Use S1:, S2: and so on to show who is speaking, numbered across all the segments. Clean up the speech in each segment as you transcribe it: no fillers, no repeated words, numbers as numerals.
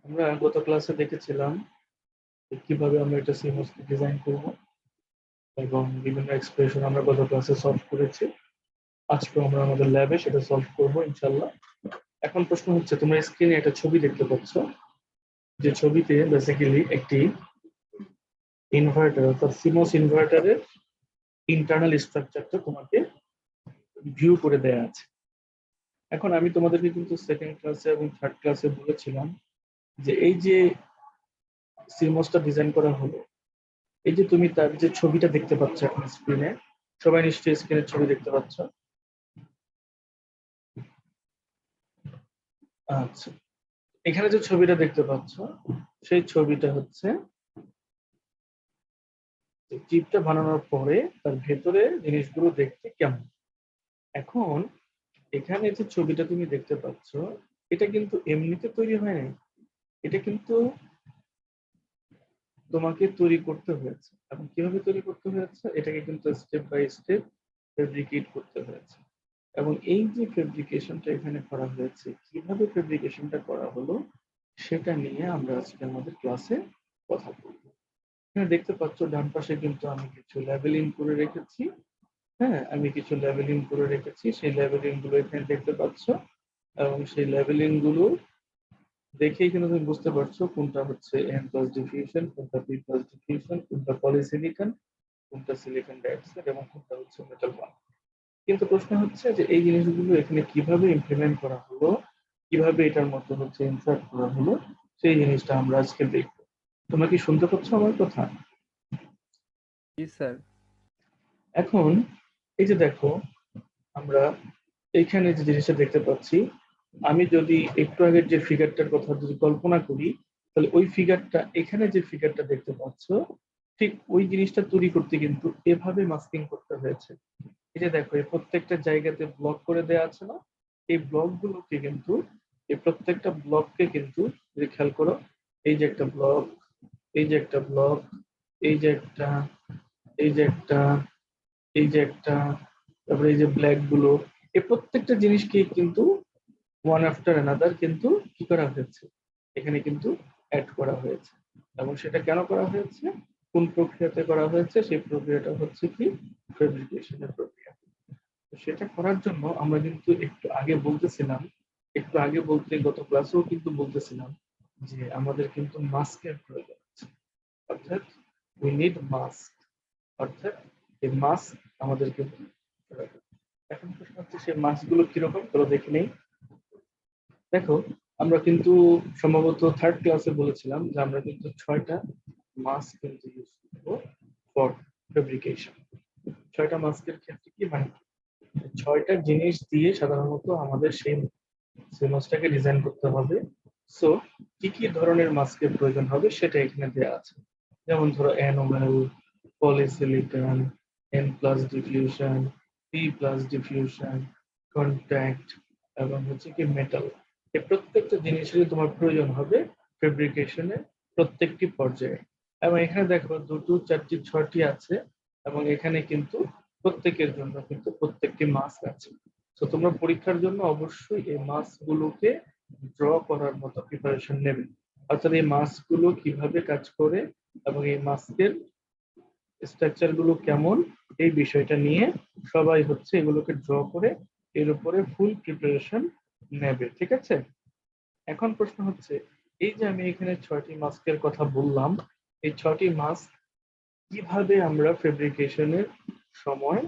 S1: আমরা গত ক্লাসে দেখেছিলাম যে কিভাবে আমরা এটা সিমস ডিজাইন করব এবং বিভিন্ন এক্সপ্রেশন আমরা গত ক্লাসে সলভ করেছি। আজকে আমরা আমাদের ল্যাবে সেটা সলভ করব ইনশাল্লাহ। এখন প্রশ্ন হচ্ছে, তোমরা স্ক্রিনে একটা ছবি দেখতে পাচ্ছ, যে ছবিতে বেসিক্যালি একটি ইনভার্টার অর্থাৎ সিমস ইনভার্টারের ইন্টারনাল স্ট্রাকচারটা তোমাকে ভিউ করে দেয়া আছে। এখন আমি তোমাদেরকে কিন্তু সেকেন্ড ক্লাসে এবং থার্ড ক্লাসে বলেছিলাম যে এই যে সিমসটা ডিজাইন করা হলো, এই যে তুমি তার যে ছবিটা দেখতে পাচ্ছ এখন স্ক্রিনে, সবাই নিশ্চয়ই স্ক্রিনের ছবি দেখতে পাচ্ছ। আচ্ছা, এখানে যে ছবিটা দেখতে পাচ্ছ সেই ছবিটা হচ্ছে চিপটা বানানোর পরে তার ভেতরে জিনিসগুলো দেখতে কেমন। এখন এখানে যে ছবিটা তুমি দেখতে পাচ্ছ এটা কিন্তু এমনিতে তৈরি হয় নাই, এটা কিন্তু তোমাকে তৈরি করতে হয়েছে। এবং কিভাবে তৈরি করতে হয়েছে, এটাকে কিন্তু স্টেপ বাই স্টেপ ফেব্রিকেট করতে হয়েছে। এবং এই যে ফেব্রিকেশনটা এখানে করা হয়েছে, কিভাবে ফেব্রিকেশনটা করা হলো সেটা নিয়ে আমরা আজকে আমাদের ক্লাসে কথা বলবো। এখানে দেখতে পাচ্ছ ডান পাশে কিন্তু আমি কিছু লেবেলিং করে রেখেছি। হ্যাঁ, আমি কিছু লেবেলিং করে রেখেছি, সেই লেবেলিং গুলো এখানে দেখতে পাচ্ছ। এবং সেই লেবেলিং গুলো দেখেই কিন্তু তুমি বুঝতে পারছো কোনটা হচ্ছে এন প্লাস ডিফিউশন, কোনটা পি প্লাস ডিফিউশন, কোনটা পলিসিলিকন, কোনটা সিলিকন ডাইঅক্সাইড এবং কোনটা হচ্ছে মেটাল বাল্ব। কিন্তু প্রশ্ন হচ্ছে যে এই জিনিসগুলো এখানে কিভাবে ইমপ্লিমেন্ট করা হলো, কিভাবে এটার মধ্যে হচ্ছে ইনসার্ট করা হলো, সেই জিনিসটা আমরা আজকে দেখবো। তোমরা কি শুনতে পাচ্ছ আমার কথা?
S2: জি স্যার।
S1: এখন এই যে দেখো, আমরা এইখানে যে জিনিসটা দেখতে পাচ্ছি, আমি যদি একটু আগের যে ফিগারটার কথা যদি কল্পনা করি, তাহলে ওই ফিগারটা, এখানে যে ফিগারটা দেখতে পাচ্ছ, ঠিক ওই জিনিসটা তৈরি করতে কিন্তু এভাবে মাস্কিং করতে হয়েছে। এই যে দেখো, এই প্রত্যেকটা জায়গাতে ব্লক করে দেওয়া আছে না, এই ব্লকগুলোকে কিন্তু, এই প্রত্যেকটা ব্লককে কিন্তু যদি খেয়াল করো, এই যে একটা ব্লক, এই যে একটা ব্লক, এই যে একটা, এই যে একটা, এই যে একটা, তারপরে এই যে ব্ল্যাক গুলো, এই প্রত্যেকটা জিনিসকে কিন্তু ওয়ান আফটার অ্যানাদার কিন্তু কি করা হয়েছে, এখানে কিন্তু অ্যাড করা হয়েছে। এবং সেটা কেন করা হয়েছে, কোন প্রক্রিয়াতে করা হয়েছে, সেই প্রক্রিয়াটা হচ্ছে কি ফেব্রিকেশনের প্রক্রিয়া। তো সেটা করার জন্য আমরা কিন্তু একটু আগে বলতেছিলাম, একটু আগে বলতে গত ক্লাসেও কিন্তু বলতেছিলাম যে আমাদের কিন্তু মাস্কের প্রয়োজন আছে, অর্থাৎ উই নিড মাস্ক, অর্থাৎ এই মাস্ক আমাদের কিন্তু প্রয়োজন। এখন প্রশ্ন হচ্ছে সেই মাস্কগুলো কিরকম, তোরা দেখে নেই। দেখো, আমরা কিন্তু সম্ভবত থার্ড ক্লাসে বলেছিলাম যে আমরা কিন্তু 6টা মাস্ক কিন্তু ইউজ করবো ফর ফেব্রিকেশন। 6টা মাস্কের ক্ষেত্রে কি মানে 6টা জিনিস দিয়ে সাধারণত আমাদের সেই সিমাসটাকে ডিজাইন করতে হবে। সো কি কি ধরনের মাস্কের প্রয়োজন হবে সেটা এখানে দেওয়া আছে। যেমন ধরো এনোমেল, polysilicon, N plus diffusion, P plus diffusion, contact এবং হচ্ছে কি মেটাল। এই প্রত্যেকটা জিনিসেরই তোমার প্রয়োজন হবে ফেব্রিকেশনের প্রত্যেকটি পর্যায়ে। এবং এখানে দেখো 2, 4, 6টি আছে, এবং এখানে কিন্তু প্রত্যেকের জন্য কিন্তু প্রত্যেকটি মাস্ক আছে। তো তোমরা পরীক্ষার জন্য অবশ্যই এই মাস্ক গুলোকে ড্র করার মতো প্রিপারেশন নেবে। অর্থাৎ এই মাস্ক গুলো কিভাবে কাজ করে এবং এই মাস্কের স্ট্রাকচার গুলো কেমন, এই বিষয়টা নিয়ে সবাই হচ্ছে এগুলোকে ড্র করে এর উপরে ফুল প্রিপারেশন নেবে, ঠিক আছে? এখন প্রশ্ন হচ্ছে, এই যে আমি এখানে 6টি মাস্কের কথা বললাম, এই 6টি মাস্ক কিভাবে আমরা ফেব্রিকেশনের সময়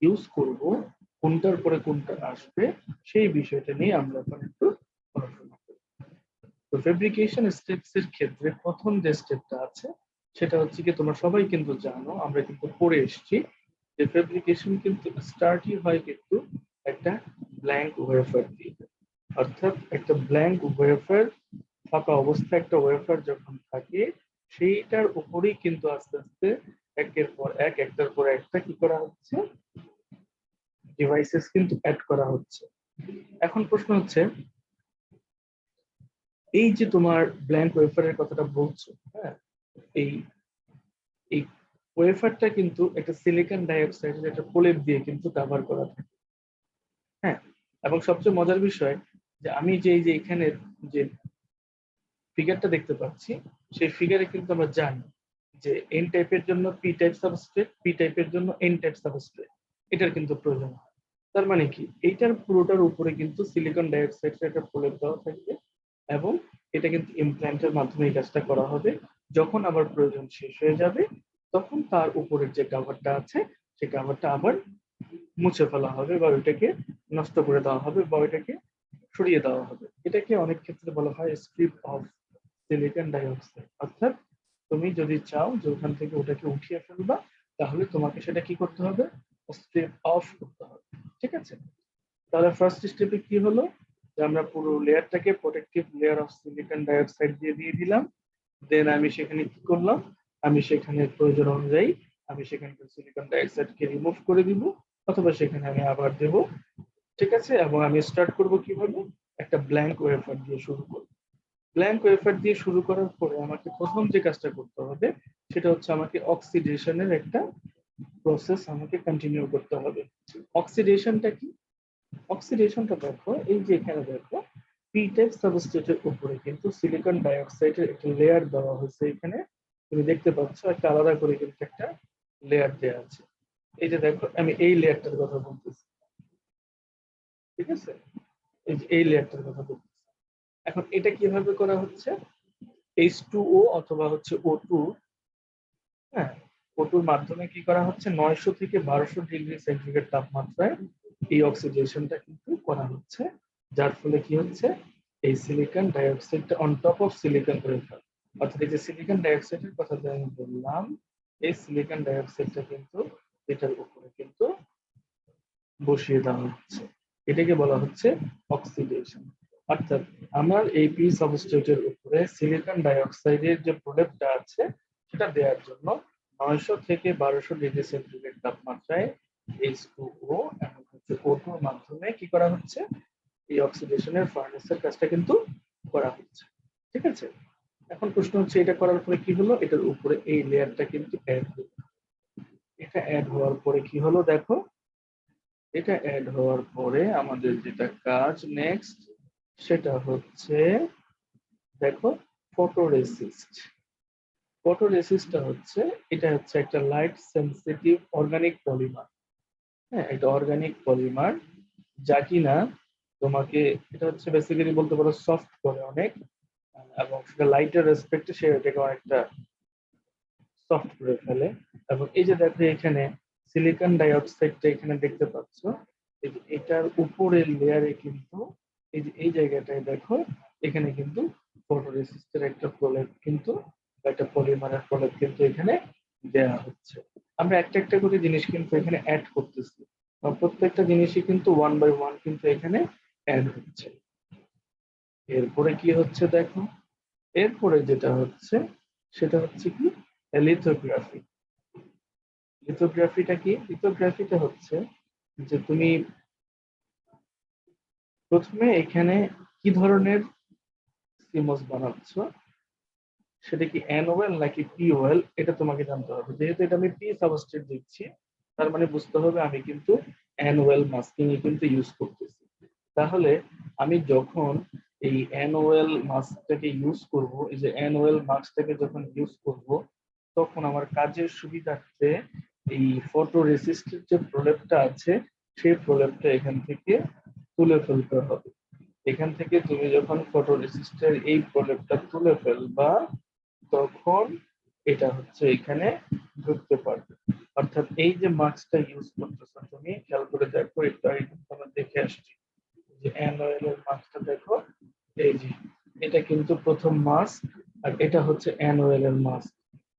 S1: ইউজ করব, কোনটার পরে কোনটা আসবে, সেই বিষয়টা নিয়ে আমরা এখন একটু পড়াশোনা করব। তো ফেব্রিকেশন স্টেপস এর ক্ষেত্রে প্রথম যে স্টেপটা আছে সেটা হচ্ছে কি, তোমরা সবাই কিন্তু জানো, আমরা কিন্তু পড়ে এসেছি যে ফেব্রিকেশন কিন্তু স্টার্টই হয় কিন্তু একটা ব্ল্যাঙ্ক ওয়েফার দিয়ে। অর্থাৎ একটা ব্ল্যাঙ্ক ওয়েফার, ফাঁকা অবস্থায় একটা ওয়েফার যখন থাকে, সেইটার উপরেই কিন্তু আস্তে আস্তে একের পর এক, একটার পর একটা কি করা হচ্ছে, ডিভাইসেস কিন্তু অ্যাড করা হচ্ছে। এখন প্রশ্ন হচ্ছে, এই যে তোমার ব্ল্যাঙ্ক ওয়েফারের কথাটা বলছো, হ্যাঁ, এই এই ওয়েফারটা কিন্তু একটা সিলিকন ডাইঅক্সাইডের একটা প্রলেপ দিয়ে কিন্তু কভার করা থাকে। হ্যাঁ, এবং সবচেয়ে মজার বিষয় যে আমি যে এই যে এখানে যে ফিগারটা দেখতে পাচ্ছি, সেই ফিগারে কিন্তু আমরা জানি যে এন টাইপের জন্য পি টাইপ সাবস্ট্রেট, পি টাইপের জন্য এন টাইপ সাবস্ট্রেট, এটার কিন্তু প্রয়োজন হয়। তার মানে কি, এইটার পুরোটার উপরে কিন্তু সিলিকন ডাইঅক্সাইডের একটা প্রলেপ দেওয়া থাকবে, এবং এটা কিন্তু ইমপ্ল্যান্টের মাধ্যমে এই কাজটা করা হবে। যখন আবার প্রয়োজন শেষ হয়ে যাবে, তখন তার উপরের যে কাভারটা আছে, সেই কাভারটা আবার মুছে ফেলা হবে, বা ওইটাকে নষ্ট করে দেওয়া হবে, বা ওইটাকে সরিয়ে দেওয়া হবে। এটাকে অনেক ক্ষেত্রে বলা হয় স্ট্রিপ অফ সিলিকন ডাইঅক্সাইড। অর্থাৎ তুমি যদি চাও যে ওখান থেকে ওটাকে উঠিয়ে ফেলবা, তাহলে তোমাকে সেটা কি করতে হবে, স্ট্রিপ অফ করতে হবে। ঠিক আছে, তাহলে ফার্স্ট স্টেপে কি হলো, যে আমরা পুরো লেয়ারটাকে protective layer of silicon dioxide দিয়ে দিলাম। দেন আমি সেখানে কি করলাম, আমি সেখানে প্রয়োজন অনুযায়ী আমি সেখানকার সিলিকন ডাইঅক্সাইডকে রিমুভ করে দিব, অথবা সেখানে আমি আবার দেব। ঠিক আছে, এবং আমি স্টার্ট করব কিভাবে, একটা ব্ল্যাঙ্ক ওয়েফার দিয়ে শুরু করব। ব্ল্যাঙ্ক ওয়েফার দিয়ে শুরু করার পরে আমাকে প্রথম যে কাজটা করতে হবে, সেটা হচ্ছে আমাকে অক্সিডেশনের একটা প্রসেস আমাকে কন্টিনিউ করতে হবে। অক্সিডেশনটা কি? অক্সিডেশনটা দেখো, এই যে এখানে দেখো পি টাইপ সাবস্ট্রেটের উপরে কিন্তু সিলিকন ডাইঅক্সাইডের একটা লেয়ার দেওয়া হয়েছে। এখানে তুমি দেখতে পাচ্ছ একটা আলাদা করে কিন্তু একটা লেয়ার দেওয়া আছে। এই যে দেখো, আমি এই লেয়ারটার কথা বলতেছি। ঠিক আছে, এই যে এই লেয়ারটার কথা বলতেছি। এখন এটা কিভাবে করা হচ্ছে, H2O অথবা হচ্ছে O2, হ্যাঁ, O2-র মাধ্যমে কি করা হচ্ছে, 900 থেকে 1200 ডিগ্রি সেন্টিগ্রেড তাপমাত্রায় এই অক্সিডেশনটা কিন্তু করা হচ্ছে। যার ফলে কি হচ্ছে, এই সিলিকন ডাইঅক্সাইডটা on top of silicon wafer, অর্থাৎ এই যে সিলিকন ডাইঅক্সাইডের কথা যে আমি বললাম, এই সিলিকন ডাইঅক্সাইডটা কিন্তু এটার উপরে কিন্তু বসিয়ে দেওয়া হচ্ছে। এটাকে বলা হচ্ছে অক্সিডেশন। অর্থাৎ আমার এই পি সাবস্ট্রেটের উপরে সিলিকন ডাইঅক্সাইডের যে প্রলেপটা আছে, সেটা দেওয়ার জন্য 900 থেকে 1200 ডিগ্রি সেন্টিগ্রেড তাপমাত্রায় H2O এবং হচ্ছে O2 এর মাধ্যমে কি করা হচ্ছে, এই অক্সিডেশনের ফার্নেসের কাজটা কিন্তু করা হচ্ছে। ঠিক আছে, এখন প্রশ্ন হচ্ছে এটা করার পরে কি হলো, এটার উপরে এই লেয়ারটা কিন্তু অ্যাড হলো। এটা অ্যাড হওয়ার পরে কি হলো দেখো, এটা অ্যাড হওয়ার পরে আমাদের যেটা কাজ নেক্সট, সেটা হচ্ছে দেখো ফটোরেসিস্ট। ফটোরেসিস্টটা হচ্ছে, এটা হচ্ছে একটা লাইট সেনসিটিভ অর্গানিক পলিমার। হ্যাঁ, এটা অর্গানিক পলিমার, যা কিনা তোমাকে, এটা হচ্ছে বেসিক্যালি বলতে পারো সফট করে অনেক, এবং সেটা লাইটের রেসপেক্টে সে এটাকে অনেকটা সফট করে ফেলে। এবং এই যে দেখো এখানে সিলিকন ডাইঅক্সাইডটা এখানে দেখতে পাচ্ছ, এই যে এটার উপরের লেয়ারে কিন্তু এই যে এই জায়গাটায় দেখো, এখানে কিন্তু ফটোরেসিস্টের একটা প্রলেপ কিন্তু, একটা পলিমারের প্রলেপ কিন্তু এখানে দেয়া হচ্ছে। আমরা একটা একটা করে জিনিস কিন্তু এখানে অ্যাড করতেছি, বা প্রত্যেকটা জিনিসই কিন্তু ওয়ান বাই ওয়ান কিন্তু এখানে অ্যাড হচ্ছে। এরপরে কি হচ্ছে দেখো, এরপরে যেটা হচ্ছে সেটা হচ্ছে কি, লিথোগ্রাফি। লিথোগ্রাফিটা কি? লিথোগ্রাফিটা হচ্ছে যে তুমি প্রথমে এখানে কি ধরনের সিমস বানাচ্ছ, সেটা কি এনওএল নাকি পিওএল, এটা তোমাকে জানতে হবে। যেহেতু এটা আমি পি সাবস্ট্রেট দিচ্ছি, তার মানে বুঝতে হবে আমি কিন্তু এনওএল মাস্কিং এ কিন্তু ইউজ করতেছি। তাহলে আমি যখন এই এনওএল মাস্কটাকে ইউজ করব, এই যে এনওএল মাস্কটাকে যখন ইউজ করব, তখন আমার কাজের সুবিধার্থে এই ফটো রেসিস্টের যে প্রলেপটা আছে, সেই প্রলেপটা এখান থেকে তুলে ফেলতে হবে। এখান থেকে তুমি যখন ফটো রেসিস্টের এই প্রলেপটা তুলে ফেলবা, তখন এটা হচ্ছে এখানে ঢুকতে পারবে। অর্থাৎ এই যে মাস্কটা ইউজ করতেছো, তুমি খেয়াল করে দেখো, একটু আগে কিন্তু আমরা দেখে আসছি যে অ্যানোয়েল এর মাস্কটা দেখো, এই যে এটা কিন্তু প্রথম মাস্ক, আর এটা হচ্ছে অ্যানোয়েল এর মাস্ক।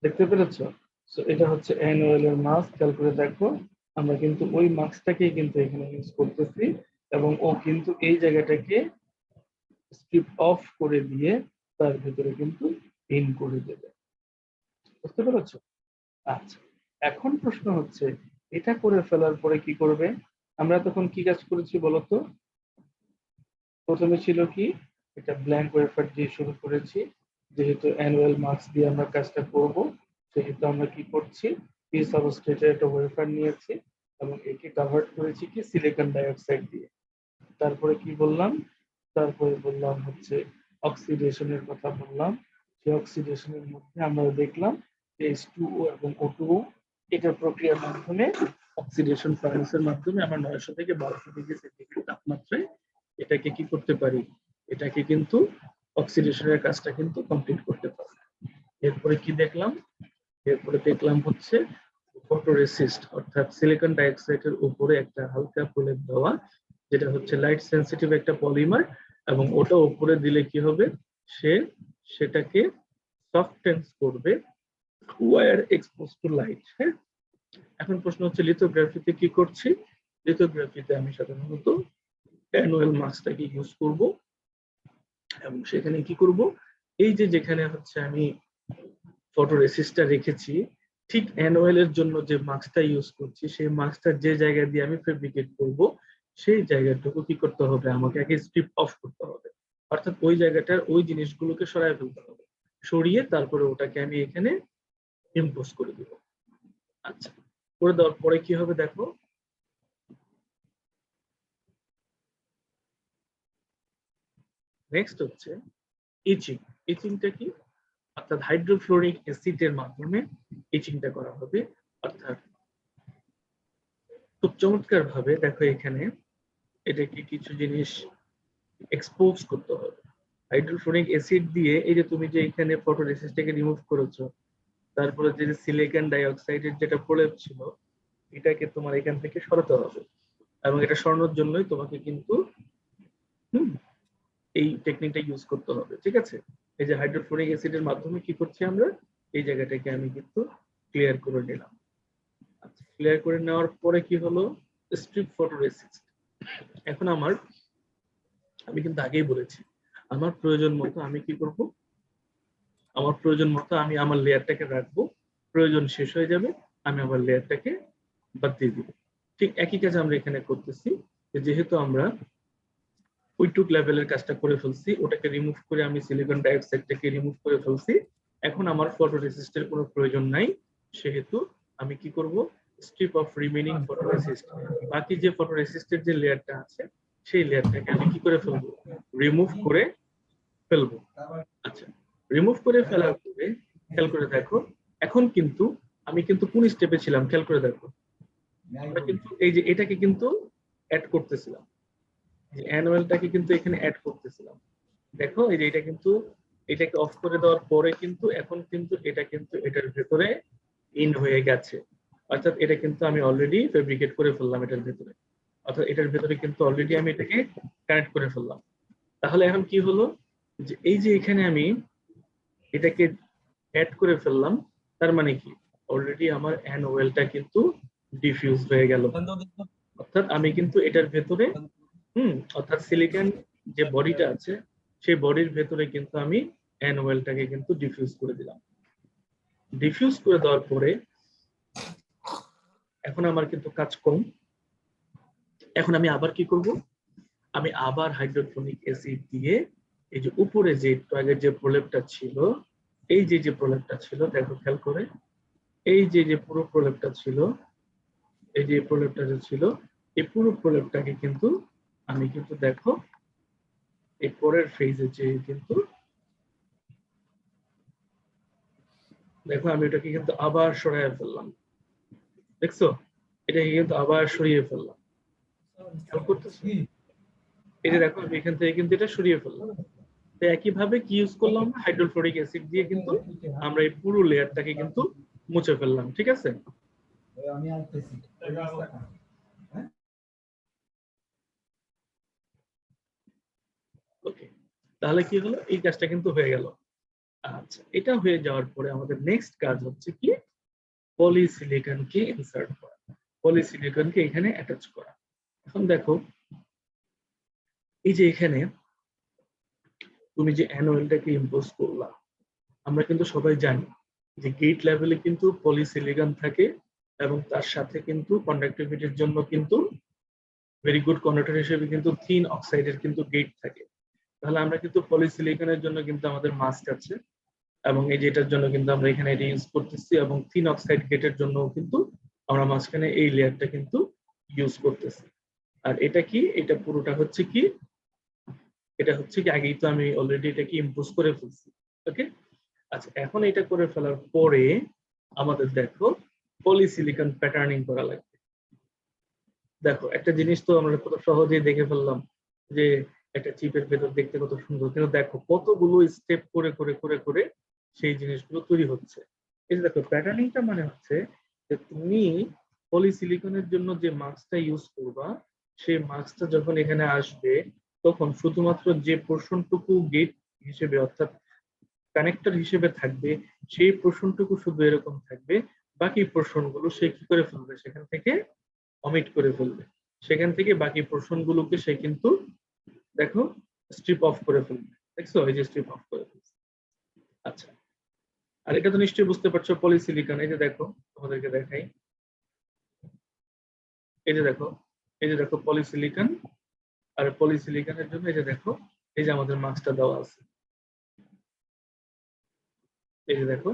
S1: দেখতে পেরেছো? সো এটা হচ্ছে অ্যানোয়েল এর মাস্ক, খেয়াল করে দেখো, আমরা কিন্তু ওই মাস্কটাকেই কিন্তু এখানে ইউজ করতেছি, এবং ও কিন্তু এই জায়গাটাকে স্ট্রিপ অফ করে দিয়ে তার ভিতরে কিন্তু ইন করে দেবে। বুঝতে পেরেছো? আচ্ছা, এখন প্রশ্ন হচ্ছে এটা করে ফেলার পরে কি করবে। আমরা তখন কি কাজ করেছি বলতো? প্রথমে ছিল কি, এটা ব্ল্যাঙ্ক ওয়েফার দিয়ে শুরু করেছি। যেহেতু অ্যানুয়াল মার্কস দিয়ে আমরা কাজটা করব, সেহেতু আমরা কি করছি, পি সাবস্ট্রেটের একটা ওয়েফার নিয়েছি, এবং একে কভার করেছি কি সিলিকন ডাইঅক্সাইড দিয়ে। তারপরে কি বললাম, তারপরে বললাম হচ্ছে অক্সিডেশনের কথা বললাম, সেই অক্সিডেশনের মধ্যে আমরা দেখলাম যে H2O এবং O2O এটার প্রক্রিয়ার মাধ্যমে অক্সিডেশন ফার্নেসের মাধ্যমে আমরা 900 থেকে 1200 ডিগ্রি সেন্টিগ্রেড তাপমাত্রায় এটাকে কি করতে পারি, এটাকে কিন্তু অক্সিডেশনের কাজটা কিন্তু কমপ্লিট করতে পারি। এরপরে কি দেখলাম, এরপরে দেখলাম হচ্ছে ফটোরেসিস্ট, অর্থাৎ সিলিকন ডাইঅক্সাইডের উপরে একটা হালকা প্রলেপ দেওয়া, যেটা হচ্ছে লাইট সেন্সিটিভ একটা পলিমার, এবং ওটা উপরে দিলে কি হবে, সেটাকে সফটেন্স করবে ওয়্যার এক্সপোজ টু লাইট। হ্যাঁ, এখন প্রশ্ন হচ্ছে লিথোগ্রাফিতে কি করছি। লিথোগ্রাফিতে আমি সাধারণত অ্যানুয়াল মাস্কটাকে ইউজ করব, এবং সেখানে কি করব, এই যে যেখানে হচ্ছে আমি ফটোরেসিস্টটা রেখেছি, ঠিক অ্যানুয়ালের জন্য যে মাস্কটা ইউজ করছি, সেই মাস্কটা যে জায়গা দিয়ে আমি ফেব্রিকেট করব, সেই জায়গাটুকু কি করতে হবে, আমাকে আগে স্ট্রিপ অফ করতে হবে, অর্থাৎ ওই জায়গাটার ওই জিনিসগুলোকে সরায় ফেলতে হবে, সরিয়ে তারপরে ওটাকে আমি এখানে ইম্পোজ করে দিব। আচ্ছা, করে দেওয়ার পরে কি হবে দেখো, নেক্সট হচ্ছে ইচিং। ইচিংটা কি, অর্থাৎ হাইড্রোফ্লোরিক অ্যাসিডের মাধ্যমে ইচিংটা করা হবে। অর্থাৎ খুব চমৎকার ভাবে দেখো এখানে এটাকে কিছু জিনিস এক্সপোজ করতে হবে হাইড্রোফ্লোরিক অ্যাসিড দিয়ে। এই যে তুমি যে এখানে ফটোরেসিস্টটাকে রিমুভ করেছো, তারপরে যে সিলিকন ডাইঅক্সাইডের যেটা প্রলেপ ছিল, এটাকে তোমার এখান থেকে সরাতে হবে, এবং এটা সরানোর জন্যই তোমাকে কিন্তু এই টেকনিকটা ইউজ করতে হবে। ঠিক আছে, এই যে হাইড্রোফ্লোরিক অ্যাসিডের মাধ্যমে কি করছি আমরা, এই জায়গাটাকে আমি কিন্তু ক্লিয়ার করে নিলাম। আচ্ছা, ক্লিয়ার করে নেওয়ার পরে কি হলো, স্ট্রিপ ফটোরেসিস্ট। এখন আমি কিন্তু আগেই বলেছি, আমার প্রয়োজন মতো আমি কি করব, আমার প্রয়োজন মতো আমি আমার লেয়ারটাকে রাখবো, প্রয়োজন শেষ হয়ে যাবে আমি আমার লেয়ারটাকে বাদ দিয়ে দিব। ঠিক একই কাজ আমরা এখানে করতেছি, যেহেতু আমরা ওইটুক লেভেলের কাজটা করে ফেলছি, ওটাকে রিমুভ করে আমি সিলিকন ডাইঅক্সাইডটাকে রিমুভ করে ফেলছি, এখন আমার ফটোরেসিস্টের কোনো প্রয়োজন নাই, সেহেতু আমি কি করব, স্ট্রিপ অফ রিমেইনিং ফটোরেসিস্ট, বাকি যে ফটোরেসিস্টের যে লেয়ারটা আছে সেই লেয়ারটাকে আমি কি করে ফেলবো, রিমুভ করে ফেলবো। আচ্ছা, রিমুভ করে ফেলার পরে খেয়াল করে দেখো, এখন কিন্তু আমি কিন্তু কোন স্টেপে ছিলাম, খেয়াল করে দেখো, আমরা কিন্তু এই যে এটাকে কিন্তু অ্যাড করতেছিলাম, যে অ্যানুয়ালটাকে কিন্তু এখানে অ্যাড করতেছিলাম। দেখো এই যে এটা কিন্তু, এটাকে অফ করে দেওয়ার পরে কিন্তু এখন কিন্তু এটা কিন্তু এটার ভেতরে ইন হয়ে গেছে, অর্থাৎ এটা কিন্তু আমি অলরেডি ফেব্রিকেট করে ফেললাম এটার ভেতরে, অর্থাৎ এটার ভেতরে কিন্তু অলরেডি আমি এটাকে কানেক্ট করে ফেললাম। তাহলে এখন কি হলো, যে এই যে এখানে আমি এটাকে অ্যাড করে ফেললাম, তার মানে কি অলরেডি আমার অ্যানুয়ালটা কিন্তু ডিফিউজ হয়ে গেল, অর্থাৎ আমি কিন্তু এটার ভেতরে অর্থাৎ সিলিকন যে বডিটা আছে সেই বডির ভেতরে কিন্তু আমি অ্যানুয়ালটাকে কিন্তু ডিফিউজ করে দিলাম। ডিফিউজ করে দেওয়ার পরে এখন আমার কিন্তু কাজ কম, এখন আমি আবার কি করব, আমি আবার হাইড্রোফ্লোরিক অ্যাসিড দিয়ে এই যে উপরে যে একটু আগে যে প্রলেপটা ছিল, এই যে প্রলেপটা ছিল, দেখো খেয়াল করে, এই যে পুরো প্রলেপটা ছিল, এই যে প্রলেপটা যে ছিল, এই পুরো প্রলেপটাকে কিন্তু আমি কিন্তু দেখো এই পরের ফেজে যে কিন্তু দেখো আমি এটাকে কিন্তু আবার সরিয়ে ফেললাম, দেখছো এটাকে কিন্তু আবার সরিয়ে ফেললাম, খেয়াল করতেছো, এই যে দেখো আমি এখান থেকে কিন্তু এটা সরিয়ে ফেললাম। তো একইভাবে কি ইউজ করলাম, হাইড্রোফ্লোরিক অ্যাসিড দিয়ে কিন্তু আমরা এই পুরো লেয়ারটাকে কিন্তু মুছে ফেললাম। ঠিক আছে, ওকে, তাহলে কি হলো, এই কাজটা কিন্তু হয়ে গেল। আচ্ছা, এটা হয়ে যাওয়ার পরে আমাদের নেক্সট কাজ হচ্ছে কি, পলিসিলিকনকে ইনসার্ট করা, পলিসিলিকনকে এখানে অ্যাটাচ করা। এখন দেখো এই যে এখানে তুমি যে অ্যানুয়ালটাকে ইম্পোজ করলা, আমরা কিন্তু সবাই জানি যে গেট লেভেলে কিন্তু পলিসিলিকন থাকে, এবং তার সাথে কিন্তু কন্ডাক্টিভিটির জন্য কিন্তু ভেরি গুড কন্ডাক্টর হিসেবে কিন্তু থিন অক্সাইডের কিন্তু গেট থাকে। তাহলে আমরা কিন্তু পলিসিলিকনের জন্য কিন্তু আমাদের মাস্ক আছে, এবং এই যেটার জন্য কিন্তু আমরা এখানে এটা ইউজ করতেছি, এবং থিন অক্সাইড গেটের জন্য কিন্তু আমরা মাঝখানে এই লেয়ারটা কিন্তু ইউজ করতেছি। আর এটা কি, এটা পুরোটা হচ্ছে কি, এটা হচ্ছে কি আগেই তো আমি অলরেডি এটাকে ইম্পোজ করে ফেলছি। ওকে, আচ্ছা এখন এটা করে ফেলার পরে আমাদের দেখো পলিসিলিকন প্যাটার্নিং করা লাগবে। দেখো একটা জিনিস তো আমরা কত সহজেই দেখে ফেললাম যে একটা চিপের ভেতর দেখতে কত সুন্দর, কিন্তু দেখো কতগুলো স্টেপ করে করে করে করে সেই জিনিসগুলো তৈরি হচ্ছে। এই যে দেখো প্যাটার্নিংটা মানে হচ্ছে যে তুমি পলিসিলিকনের জন্য যে মাস্কটা ইউজ করবা, সেই মাস্কটা যখন এখানে আসবে তখন শুধুমাত্র যে পোর্শনটুকু গেট হিসেবে অর্থাৎ কানেক্টর হিসেবে থাকবে সেই পোর্শনটুকু শুধু এরকম থাকবে, বাকি পোর্শন গুলো সে কি করে ফেলবে, সেখান থেকে অমিট করে ফেলবে, সেখান থেকে বাকি পোর্শন গুলোকে সে কিন্তু দেখো স্ট্রিপ অফ করে ফেলবে। দেখছো এই যে স্ট্রিপ অফ করে ফেলছে। আচ্ছা, আর এটা তো নিশ্চয়ই বুঝতে পারছো পলিসিলিকন। এই যে দেখো তোমাদেরকে দেখাই, এই যে দেখো, এই যে দেখো পলিসিলিকন, আর পলিসিলিকনের জন্য এই যে দেখো এই যে আমাদের মাস্কটা দেওয়া আছে, এই যে দেখো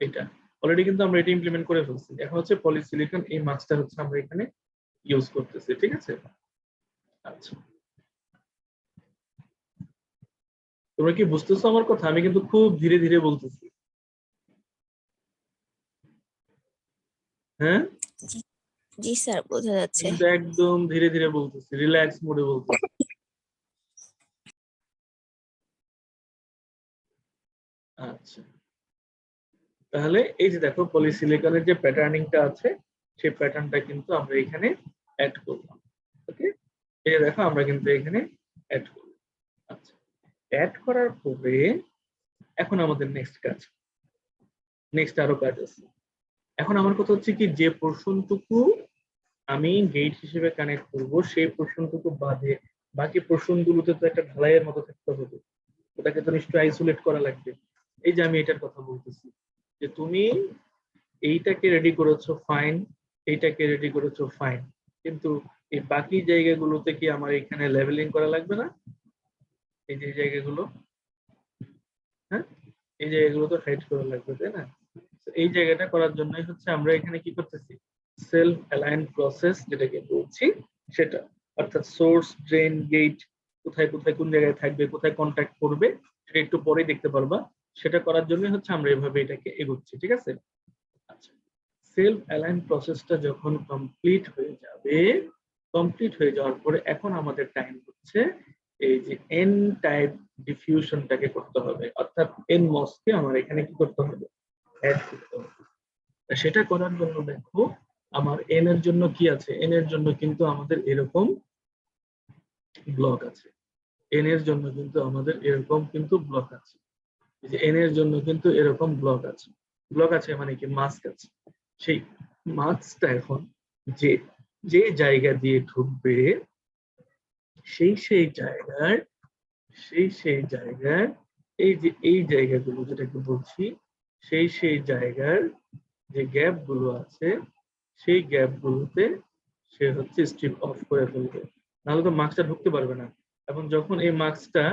S1: এটা অলরেডি কিন্তু আমরা এটা ইমপ্লিমেন্ট করে ফেলছি। এখন হচ্ছে পলিসিলিকন এই মাস্কটা হচ্ছে আমরা এখানে ইউজ করতেছি, ঠিক আছে। আচ্ছা, তোমরা কি বুঝতেছো আমার কথা? আমি কিন্তু খুব ধীরে ধীরে বলতেছি। হ্যাঁ,
S3: জি স্যার, বোঝা যাচ্ছে।
S1: কিন্তু একদম ধীরে ধীরে বলতেছি, রিল্যাক্স মোডে বলতেছি। আচ্ছা, তাহলে এই যে দেখো পলিসিলিকনের যে প্যাটার্নিংটা আছে সেই প্যাটার্নটা কিন্তু আমরা এখানে অ্যাড করলাম। ওকে, এই যে দেখো আমরা কিন্তু এখানে অ্যাড করলাম। আচ্ছা, অ্যাড করার পরে এখন আমাদের নেক্সট কাজ, নেক্সট আরো কাজ আছে। এখন আমার কথা হচ্ছে কি, যে পোর্শনটুকু আমি গেট হিসেবে কানেক্ট করব সেই পোর্শনটুকু বাদে বাকি পোর্শন গুলোতে তো একটা ঢালাইয়ের মতো থাকতে হবে, ওটাকে তো নিশ্চয়ই আইসোলেট করা লাগবে। এই যে আমি এটার কথা বলতেছি যে তুমি এইটাকে রেডি করেছো ফাইন, এইটাকে রেডি করেছো ফাইন, কিন্তু এই বাকি জায়গাগুলোতে কি আমার এখানে লেভেলিং করা লাগবে না? এই যে জায়গাগুলো, হ্যাঁ এই জায়গাগুলো তো হাইড করা লাগবে, তাই না? এই জায়গাটা করার জন্যই হচ্ছে আমরা এখানে কি করতেছি, সেলফ অ্যালাইন প্রসেস যেটাকে বলছি সেটা, অর্থাৎ সোর্স ড্রেন গেট কোথায় কোথায় কোন জায়গায় থাকবে, কোথায় কন্ট্যাক্ট করবে সেটা একটু পরেই দেখতে পারবা। সেটা করার জন্য হচ্ছে আমরা এভাবে এটাকে এগোচ্ছি, ঠিক আছে। আচ্ছা, সেলফ অ্যালাইন প্রসেসটা যখন কমপ্লিট হয়ে যাবে, কমপ্লিট হয়ে যাওয়ার পরে এখন আমাদের টাইম হচ্ছে এই যে এন টাইপ ডিফিউশনটাকে করতে হবে, অর্থাৎ এন মসকে আমার এখানে কি করতে হবে, অ্যাড করতে হবে। সেটা করার জন্য দেখো আমার এন এর জন্য কি আছে, এন এর জন্য কিন্তু আমাদের এরকম ব্লক আছে, এন এর জন্য কিন্তু আমাদের এরকম কিন্তু ব্লক আছে, যে এন এর জন্য কিন্তু এরকম ব্লক আছে, ব্লক আছে মানে কি মাস্ক আছে। সেই মাস্কটা এখন যে যে জায়গা দিয়ে ঢুকবে সেই সেই জায়গার সেই জায়গার এই যে এই জায়গাগুলো যেটাকে বলছি, সেই জায়গার যে গ্যাপ গুলো আছে সেই গ্যাপ গুলোতে সে হচ্ছে স্ট্রিপ অফ করে ফেলবে, নাহলে তো মাস্কটা ঢুকতে পারবে না। এবং যখন এই মাস্কটা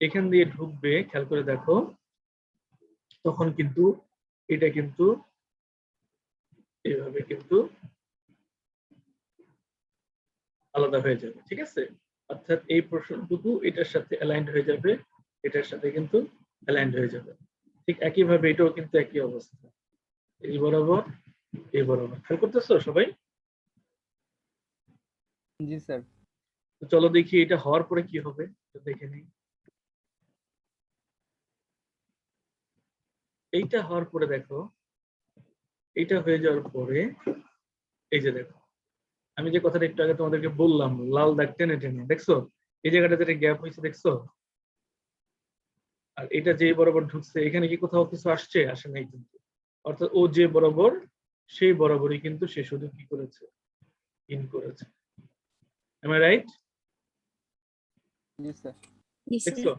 S1: এখান দিয়ে ঢুকবে খেয়াল করে দেখো, তখন কিন্তু এটা কিন্তু এইভাবে কিন্তু আলাদা হয়ে যাবে, ঠিক আছে। অর্থাৎ এই পোর্শনটুকু এটার সাথে অ্যালাইন্ড হয়ে যাবে, এটার সাথে কিন্তু অ্যালাইন্ড হয়ে যাবে। ঠিক একইভাবে এটাও কিন্তু একই অবস্থা, এই বরাবর এই বরাবর। খেয়াল করতেছো সবাই?
S2: জি স্যার।
S1: তো চলো দেখি এটা হওয়ার পরে কি হবে, দেখে নিই। এইটা হওয়ার পরে দেখো, এইটা হয়ে যাওয়ার পরে এই যে দেখো আমি যে কথাটা একটু আগে তোমাদেরকে বললাম, লাল দাগ টেনে টেনে দেখছো এই জায়গাটা যেটা গ্যাপ হয়েছে দেখছো, আর এটা যে বরাবর ঢুকছে এখানে কি কোথাও কিছু আসছে, আসে নাই কিন্তু, অর্থাৎ ও যে বরাবর সেই বরাবরই কিন্তু সে শুধু কি করেছে, ইন করেছে। Am I right?
S2: জি স্যার।
S3: জি স্যার।
S1: দেখছো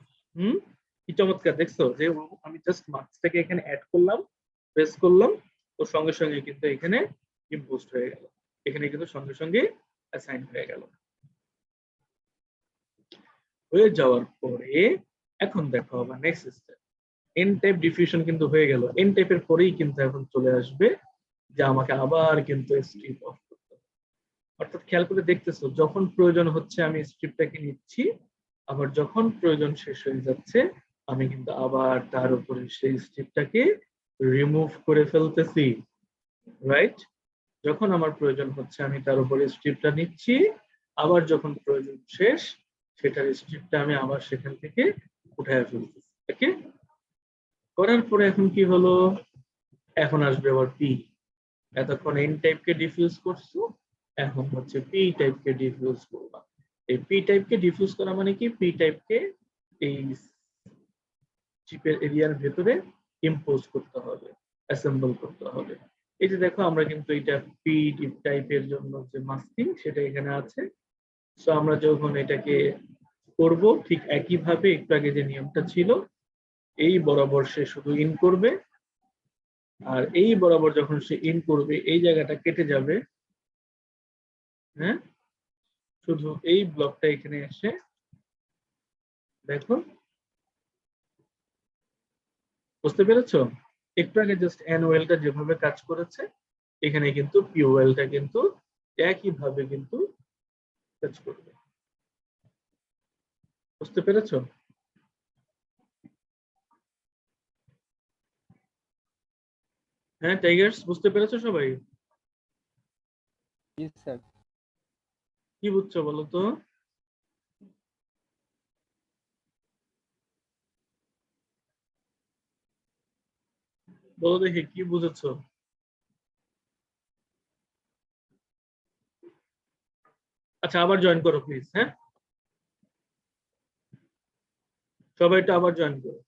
S1: কি চমৎকার, দেখছো যে আমি জাস্ট মার্কসটাকে এখানে অ্যাড করলাম, প্রেস করলাম, ও সঙ্গে সঙ্গে কিন্তু এখানে ইম্পোস্ট হয়ে গেল, এখানে কিন্তু সঙ্গে সঙ্গে অ্যাসাইন হয়ে গেল। হয়ে যাওয়ার পরে এখন দেখো আবার next step, N type diffusion কিন্তু হয়ে গেল, এন টাইপের পরেই কিন্তু এখন চলে আসবে যে আমাকে আবার কিন্তু স্ট্রিপ অফ করতে হবে। অর্থাৎ খেয়াল করে দেখতেছো যখন প্রয়োজন হচ্ছে আমি স্ট্রিপটাকে নিচ্ছি, আবার যখন প্রয়োজন শেষ হয়ে যাচ্ছে আমি কিন্তু আবার তার উপরে সেই স্ট্রিপটাকে রিমুভ করে ফেলতেছি, রাইট? যখন আমার প্রয়োজন হচ্ছে আমি তার উপরে স্ট্রিপটা নিচ্ছি, আবার যখন প্রয়োজন শেষ সেটার স্ট্রিপটা আমি আবার সেখান থেকে উঠায় ফেলতেছি। ওকে, করার পরে এখন কি হলো, এখন আসবে আবার পি। এতক্ষণ এন টাইপকে ডিফিউজ করছো, এখন হচ্ছে পি টাইপকে ডিফিউজ করবা। এই পি টাইপকে ডিফিউজ করা মানে কি, পি টাইপকে এই চিপের এরিয়ার ভেতরে ইম্পোজ করতে হবে, অ্যাসেম্বল করতে হবে। এই যে দেখো আমরা কিন্তু এটা পি টাইপের জন্য যে মাস্কিং সেটা এখানে আছে। সো আমরা যখন এটাকে করব ঠিক একইভাবে একটু আগে যে নিয়মটা ছিল, এই বরাবর সে শুধু ইন করবে, আর এই বরাবর যখন সে ইন করবে এই জায়গাটা কেটে যাবে। হ্যাঁ, শুধু এই ব্লকটা এখানে এসে দেখো, বুঝতে পেরেছো? একটু আগে জাস্ট এনওএলটা যেভাবে কাজ করেছে এখানে কিন্তু পিওএলটা কিন্তু একইভাবে কিন্তু কাজ করবে। বুঝতে পেরেছো? হ্যাঁ টাইগার্স, বুঝতে পেরেছো সবাই?
S2: জি স্যার।
S1: কি বুঝছো বলো তো? বলো দেখি কি বুঝেছো? আচ্ছা আবার জয়েন করো প্লিজ। হ্যাঁ, সবাই একটু আবার জয়েন করো।